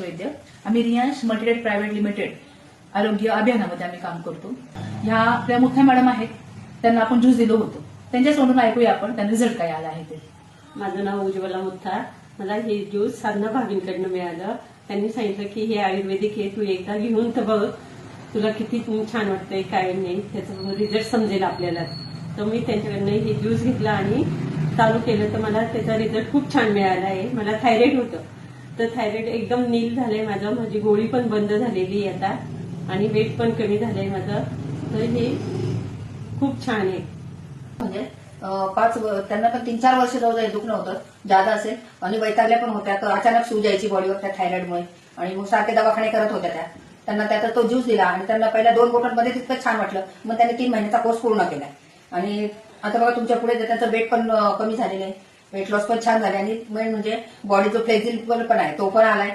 वैद्य आम्ही Riyansh मल्टीडेट private limited आरोग्य अभियानामध्ये आम्ही काम करतो. ह्या आपल्या मोठ्या मॅडम आहेत, त्यांना आपण ज्यूस दिलो होतो. त्यांच्या तोंडून ऐकूया आपण त्यांना रिझल्ट काय आला आहे ते. माझं नाव उज्ज्वला मुथ्थार. मला हे ज्यूस साधना भाभींकडनं मिळालं. त्यांनी सांगितलं की हे आयुर्वेदिक आहे, तू एकदा घेऊन तर बघ, तुला किती छान वाटतंय काय नाही, त्याचा रिझल्ट समजेल आपल्याला. तर मी त्यांच्याकडनं हे ज्यूस घेतला आणि चालू केलं तर मला त्याचा रिझल्ट खूप छान मिळाला आहे. मला थायरॉइड होतं, तर थायरॉइड एकदम नील झालंय माझं. माझी गोळी पण बंद झालेली आहे आता आणि वेट पण कमी झालंय माझं. तर हे खूप छान आहे. म्हणजे त्यांना पण 3-4 वर्ष जवळ दुखणं होतं, जादा असेल आणि वैतागल्या पण होत्या. तर अचानक सूज यायची बॉडीवर त्या थायरॉइडमुळे आणि मग सारखे दवाखाने करत होत्या त्या. त्यांना त्याचा तो ज्यूस दिला आणि त्यांना पहिल्या 2 बोटांमध्ये तितकं छान वाटलं. मग त्यांनी 3 महिन्याचा कोर्स पूर्ण केलाय आणि आता बघा तुमच्या पुढे त्यांचं वेट पण कमी झालेलं आहे, वेट लॉस पण छान झाले आणि मेन म्हणजे बॉडी जो फ्लेक्झिबल पण आहे तो पण आलाय.